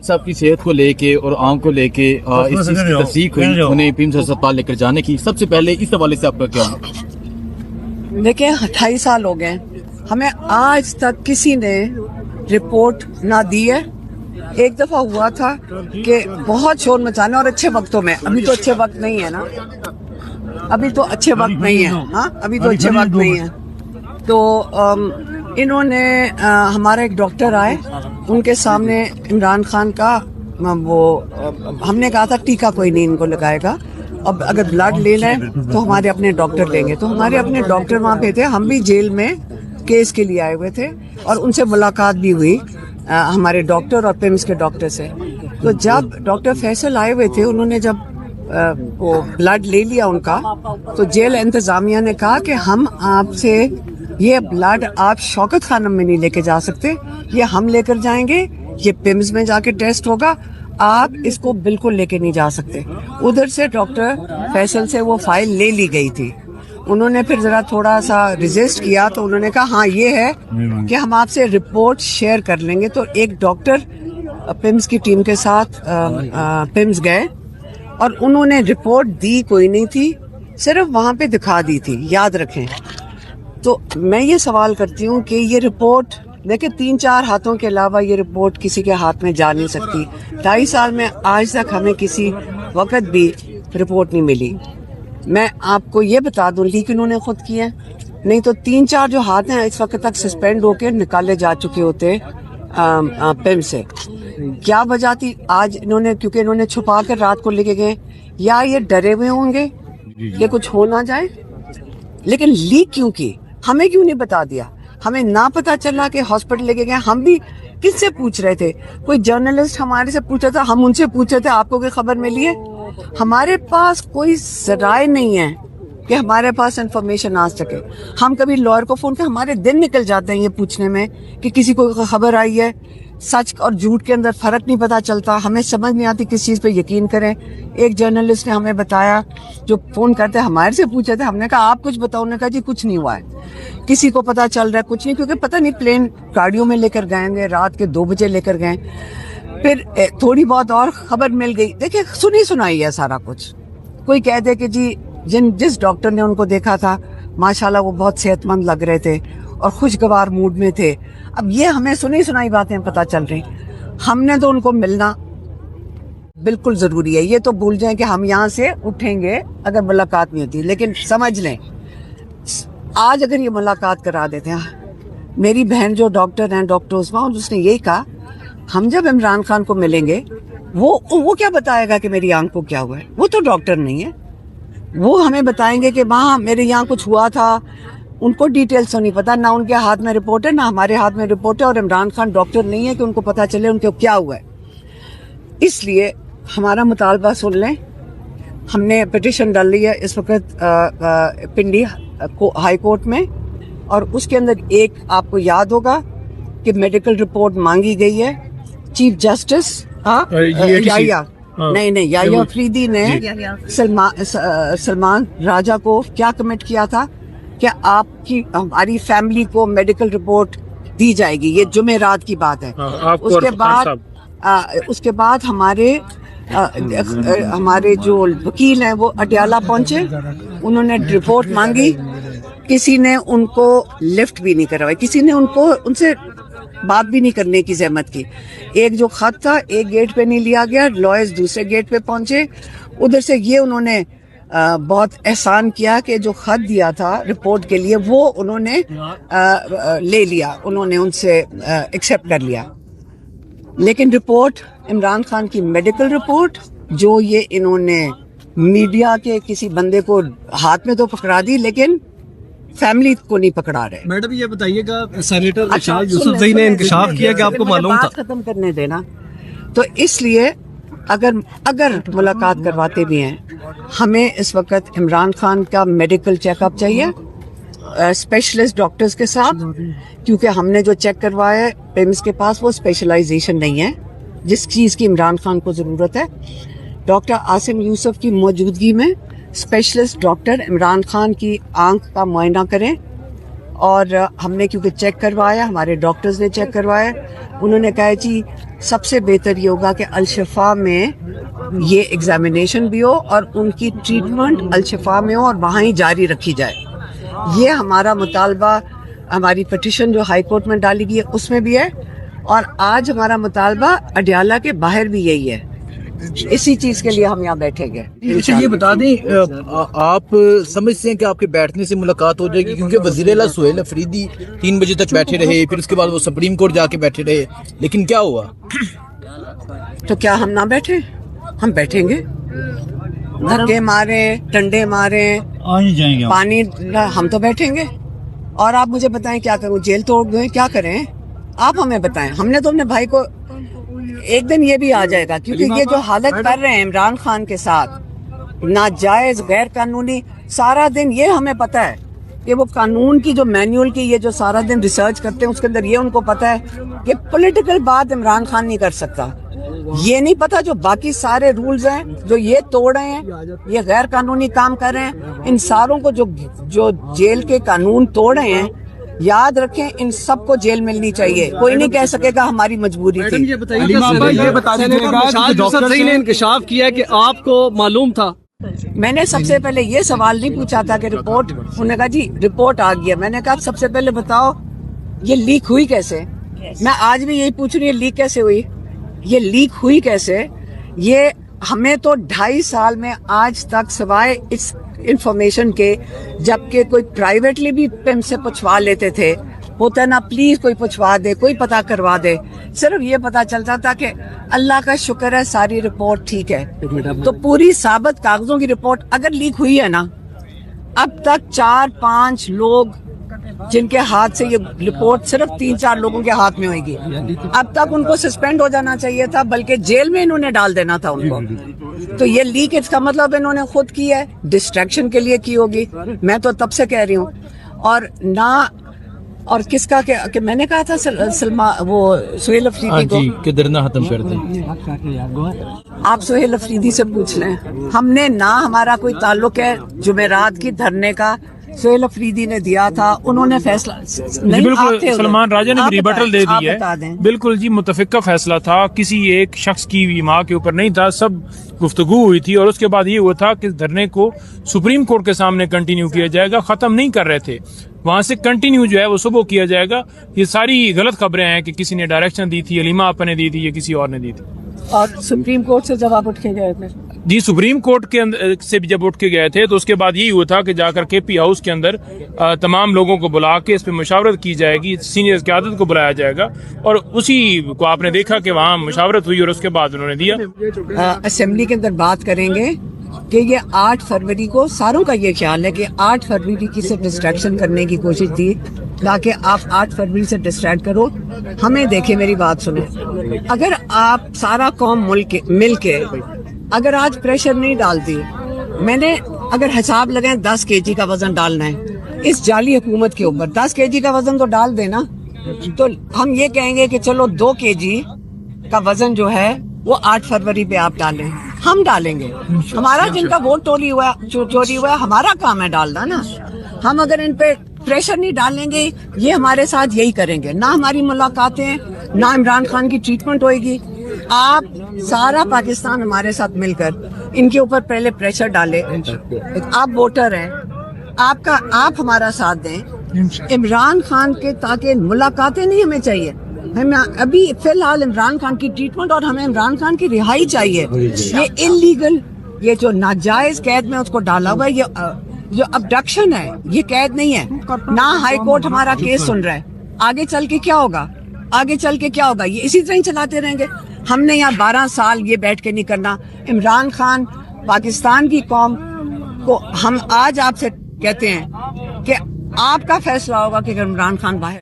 साहब की सेहत को लेके और आंख को लेके इस चीज की तस्दीक हुई उन्हें पिम्स अस्पताल लेकर जाने की, सबसे पहले इस हवाले से आपका क्या है? देखिए 28 साल हो गए, हमें आज तक किसी ने रिपोर्ट ना दी है। एक दफा हुआ था कि बहुत शोर मचाने और अच्छे वक्तों में, अभी तो अच्छे वक्त नहीं है ना, अभी तो अच्छे वक्त नहीं है, हाँ अभी तो अच्छे वक्त नहीं है। तो इन्होंने हमारा एक डॉक्टर आए, उनके सामने इमरान खान का वो हमने कहा था टीका कोई नहीं इनको लगाएगा, अब अगर ब्लड लेना है तो हमारे अपने डॉक्टर लेंगे। तो हमारे अपने डॉक्टर वहाँ पे थे, हम भी जेल में केस के लिए आए हुए थे और उनसे मुलाकात भी हुई हमारे डॉक्टर और पिम्स के डॉक्टर से। तो जब डॉक्टर फैसल आए हुए थे, उन्होंने जब वो ब्लड ले लिया उनका, तो जेल इंतजामिया ने कहा कि हम आपसे ये ब्लड आप शौकत खानम में नहीं लेके जा सकते, ये हम लेकर जाएंगे, ये पिम्स में जाके टेस्ट होगा, आप इसको बिल्कुल लेके नहीं जा सकते। उधर से डॉक्टर फैसल से वो फाइल ले ली गई थी। उन्होंने फिर जरा थोड़ा सा रेजिस्ट किया तो उन्होंने कहा हाँ ये है कि हम आपसे रिपोर्ट शेयर कर लेंगे। तो एक डॉक्टर पिम्स की टीम के साथ पिम्स गए और उन्होंने रिपोर्ट दी कोई नहीं थी, सिर्फ वहाँ पे दिखा दी थी, याद रखें। तो मैं ये सवाल करती हूँ कि ये रिपोर्ट देखिए 3-4 हाथों के अलावा ये रिपोर्ट किसी के हाथ में जा नहीं सकती। 2.5 साल में आज तक हमें किसी वक्त भी रिपोर्ट नहीं मिली। मैं आपको ये बता दूं लीक इन्होंने खुद किया, नहीं तो 3-4 जो हाथ हैं इस वक्त तक सस्पेंड होकर निकाले जा चुके होते पिम से। क्या वजह थी आज इन्होंने, क्योंकि इन्होंने छुपा कर रात को लेके गए, या ये डरे हुए होंगे कि कुछ हो ना जाए। लेकिन लीक क्यों की, हमें क्यों नहीं बता दिया? हमें ना पता चला कि हॉस्पिटल लेके गए। हम भी किससे पूछ रहे थे? कोई जर्नलिस्ट हमारे से पूछा था, हम उनसे पूछे थे आपको कोई खबर मिली है? हमारे पास कोई जराए नहीं है कि हमारे पास इंफॉर्मेशन आ सके। हम कभी लॉयर को फोन कर, हमारे दिन निकल जाते हैं ये पूछने में कि किसी को खबर आई है। सच और झूठ के अंदर फर्क नहीं पता चलता, हमें समझ नहीं आती किस चीज़ पे यकीन करें। एक जर्नलिस्ट ने हमें बताया, जो फोन करते हमारे से पूछे थे, हमने कहा आप कुछ बताओ, उन्होंने कहा जी कुछ नहीं हुआ है, किसी को पता चल रहा है कुछ नहीं, क्योंकि पता नहीं प्लेन गाड़ियों में लेकर गए, रात के 2 बजे लेकर गए। फिर थोड़ी बहुत और खबर मिल गई। देखिए सुनी सुनाई है सारा कुछ। कोई कह दे कि जी जिस डॉक्टर ने उनको देखा था माशाल्लाह वो बहुत सेहतमंद लग रहे थे और खुशगवार मूड में थे। अब ये हमें सुनी सुनाई बातें पता चल रही। हमने तो उनको मिलना बिल्कुल जरूरी है। ये तो भूल जाएं कि हम यहाँ से उठेंगे अगर मुलाकात नहीं होती, लेकिन समझ लें आज अगर ये मुलाकात करा देते हैं। मेरी बहन जो डॉक्टर हैं, डॉक्टर उस्मा, उसने यही कहा हम जब इमरान खान को मिलेंगे वो क्या बताएगा कि मेरी आंख को क्या हुआ है? वो तो डॉक्टर नहीं है, वो हमें बताएंगे कि वहाँ मेरे यहाँ कुछ हुआ था। उनको डिटेल्स तो नहीं पता, ना उनके हाथ में रिपोर्ट है ना हमारे हाथ में रिपोर्ट है, और इमरान खान डॉक्टर नहीं है कि उनको पता चले उनको क्या हुआ है। इसलिए हमारा मुतालबा सुन लें। हमने पिटिशन डाल ली है इस वक्त पिंडी हाई कोर्ट में, और उसके अंदर एक आपको याद होगा कि मेडिकल रिपोर्ट मांगी गई है। चीफ जस्टिस याया अफरीदी ने सलमान राजा को क्या कमिट किया था कि आपकी हमारी फैमिली को मेडिकल रिपोर्ट दी जाएगी। ये जुमेरात की बात है। उसके बाद हमारे जो वकील हैं वो अटियाला पहुंचे, उन्होंने रिपोर्ट मांगी, किसी ने उनको लिफ्ट भी नहीं करवाई, किसी ने उनसे बात भी नहीं करने की जहमत की। एक जो खत था एक गेट पे नहीं लिया गया, लॉयर्स दूसरे गेट पे पहुंचे, उधर से ये उन्होंने बहुत एहसान किया कि जो खत दिया था रिपोर्ट के लिए वो उन्होंने ले लिया, उन्होंने उनसे एक्सेप्ट कर लिया। लेकिन रिपोर्ट इमरान खान की मेडिकल रिपोर्ट जो ये इन्होंने मीडिया के किसी बंदे को हाथ में तो पकड़ा दी, लेकिन फैमिली को नहीं पकड़ा रहे। मैडम ये बताइएगा, सेनेटर इरशाद यूसुफजई ने इंकशाफ किया कि आपको मालूम था। खत्म करने देना। तो इसलिए अगर मुलाकात करवाते भी हैं, हमें इस वक्त इमरान खान का मेडिकल चेकअप चाहिए स्पेशलिस्ट डॉक्टर्स के साथ, क्योंकि हमने जो चेक करवाया है पिम्स के पास वो स्पेशलाइजेशन नहीं है जिस चीज़ की इमरान खान को ज़रूरत है। डॉक्टर आसिम यूसुफ की मौजूदगी में स्पेशलिस्ट डॉक्टर इमरान खान की आंख का मुआयना करें। और हमने क्योंकि चेक करवाया, हमारे डॉक्टर्स ने चेक करवाया, उन्होंने कहा जी سب سے بہتر یہ ہوگا کہ الشفا میں یہ ایگزامینیشن بھی ہو اور ان کی ٹریٹمنٹ الشفا میں ہو اور وہاں ہی جاری رکھی جائے. یہ ہمارا مطالبہ، ہماری پٹیشن جو ہائی کورٹ میں ڈالی گئی ہے اس میں بھی ہے، اور آج ہمارا مطالبہ اڈیالہ کے باہر بھی یہی ہے. اسی چیز کے لیے ہم یہاں بیٹھیں گے. اچھا یہ بتا دیں، آپ سمجھتے ہیں کہ آپ کے بیٹھنے سے ملاقات ہو جائے گی؟ کیونکہ وزیر اعلیٰ سہیل افریدی 3 بجے تک بیٹھے رہے، پھر اس کے بعد وہ سپریم کورٹ جا کے بیٹھے رہے، لیکن کیا ہوا؟ تو کیا ہم نہ بیٹھیں؟ ہم بیٹھیں گے. دھکے مارے، ڈنڈے مارے، پانی، ہم تو بیٹھیں گے. اور آپ مجھے بتائیں کیا کروں؟ جیل توڑ دیں؟ کیا کریں آپ ہمیں بتائیں. ہم نے تو اپنے بھائی کو، ایک دن یہ بھی آ جائے گا، کیونکہ یہ جو حالت کر رہے ہیں عمران خان کے ساتھ، ناجائز، غیر قانونی، سارا دن یہ ہمیں پتہ ہے کہ وہ قانون کی جو مینیول کی یہ جو سارا دن ریسرچ کرتے ہیں اس کے اندر یہ ان کو پتہ ہے کہ پولیٹیکل بات عمران خان نہیں کر سکتا. یہ نہیں پتا جو باقی سارے رولز ہیں جو یہ توڑ رہے ہیں، یہ غیر قانونی کام کر رہے ہیں، ان ساروں کو جو جیل کے قانون توڑ رہے ہیں، یاد رکھیں ان سب کو جیل ملنی چاہیے. کوئی نہیں کہہ سکے گا ہماری مجبوری تھی. مشال یوسفزئی نے انکشاف کیا کہ آپ کو معلوم تھا. میں نے سب سے پہلے یہ سوال نہیں پوچھا تھا کہ رپورٹ، انہوں نے کہا جی رپورٹ آ گیا. میں نے کہا سب سے پہلے بتاؤ یہ لیک ہوئی کیسے. میں آج بھی یہی پوچھ رہی ہوں، لیک کیسے ہوئی، یہ لیک ہوئی کیسے. یہ ہمیں تو 2.5 سال میں آج تک سوائے اس انفارمیشن کے، جبکہ کوئی پرائیویٹلی بھی ہم سے پوچھوا لیتے تھے، ہوتا ہے نا پلیز کوئی پوچھوا دے، کوئی پتہ کروا دے، صرف یہ پتہ چلتا تھا کہ اللہ کا شکر ہے ساری رپورٹ ٹھیک ہے. تو پوری ثابت کاغذوں کی رپورٹ اگر لیک ہوئی ہے نا، اب تک 4-5 لوگ جن کے ہاتھ سے یہ رپورٹ، صرف 3-4 لوگوں کے ہاتھ میں ہوئے گی، اب تک ان کو سسپینڈ ہو جانا چاہیے تھا، بلکہ جیل میں انہوں نے ڈال دینا تھا ان کو. تو یہ لیک اس کا مطلب انہوں نے خود کی ہے، ڈسٹریکشن کے لیے کی ہوگی. میں تو تب سے کہہ رہی ہوں. اور نہ، اور کس کا کہ میں نے کہا تھا وہ سہیل افریدی کو کہ دھرنا ختم کر دیں. آپ سہیل افریدی سے پوچھ لیں. ہم نے نہ، ہمارا کوئی تعلق ہے جمعرات کی دھرنے کا، سہیل افریدی نے دیا تھا، انہوں نے فیصلہ بالکل سلمان راجہ نے بھی ریبٹل دے دی ہے. بالکل جی، متفقہ فیصلہ تھا، کسی ایک شخص کی ماں کے اوپر نہیں تھا، سب گفتگو ہوئی تھی. اور اس کے بعد یہ ہوا تھا کہ دھرنے کو سپریم کورٹ کے سامنے کنٹینیو کیا جائے گا، ختم نہیں کر رہے تھے، وہاں سے کنٹینیو جو ہے وہ صبح کیا جائے گا. یہ ساری غلط خبریں ہیں کہ کسی نے ڈائریکشن دی تھی، علیمہ آپا نے دی تھی یا کسی اور نے دی تھی. اور سپریم کورٹ سے جب آپ اٹھ کے گئے تھے جی، سپریم کورٹ کے اندر سے جب اٹھ کے گئے تھے تو اس کے بعد یہی ہوا تھا کہ جا کر کے پی ہاؤس کے اندر تمام لوگوں کو بلا کے اس پہ مشاورت کی جائے گی، سینئر قیادت کو بلایا جائے گا. اور اسی کو آپ نے دیکھا کہ وہاں مشاورت ہوئی اور اس کے بعد انہوں نے دیا. اسمبلی کے اندر بات کریں گے کہ یہ 8 فروری کو، ساروں کا یہ خیال ہے کہ 8 فروری کی سے ڈسٹریکشن کرنے کی کوشش تھی، تاکہ آپ 8 فروری سے ڈسٹریکٹ کرو. ہمیں دیکھیں، میری بات سنیں، اگر آپ سارا قوم مل کے اگر آج پریشر نہیں ڈالتی، میں نے اگر حساب لگائیں 10 kg کا وزن ڈالنا ہے اس جعلی حکومت کے اوپر، 10 kg کا وزن تو ڈال دینا، تو ہم یہ کہیں گے کہ چلو 2 kg کا وزن جو ہے وہ 8 فروری پہ آپ ڈالیں، ہم ڈالیں گے. ہمارا جن کا ووٹ چوری ہوا ہے، ہمارا کام ہے ڈالنا نا. ہم اگر ان پہ پریشر نہیں ڈالیں گے، یہ ہمارے ساتھ یہی کریں گے. نہ ہماری ملاقاتیں، نہ عمران خان کی ٹریٹمنٹ ہوئے گی. آپ سارا پاکستان ہمارے ساتھ مل کر ان کے اوپر پہلے پریشر ڈالے. آپ ووٹر ہیں، آپ ہمارا ساتھ دیں عمران خان کے، تاکہ ملاقاتیں نہیں ہمیں چاہیے، ہمیں ابھی فی الحال عمران خان کی ٹریٹمنٹ اور ہمیں عمران خان کی رہائی چاہیے. یہ انلیگل، یہ جو ناجائز قید میں اس کو ڈالا ہوا ہے، یہ جو ابڈکشن ہے، یہ قید نہیں ہے. نہ ہائی کورٹ ہمارا کیس سن رہا ہے. آگے چل کے کیا ہوگا؟ یہ اسی طرح ہی چلاتے رہیں گے. ہم نے یہاں 12 سال یہ بیٹھ کے نہیں کرنا. عمران خان، پاکستان کی قوم کو ہم آج آپ سے کہتے ہیں کہ آپ کا فیصلہ ہوگا کہ اگر عمران خان باہر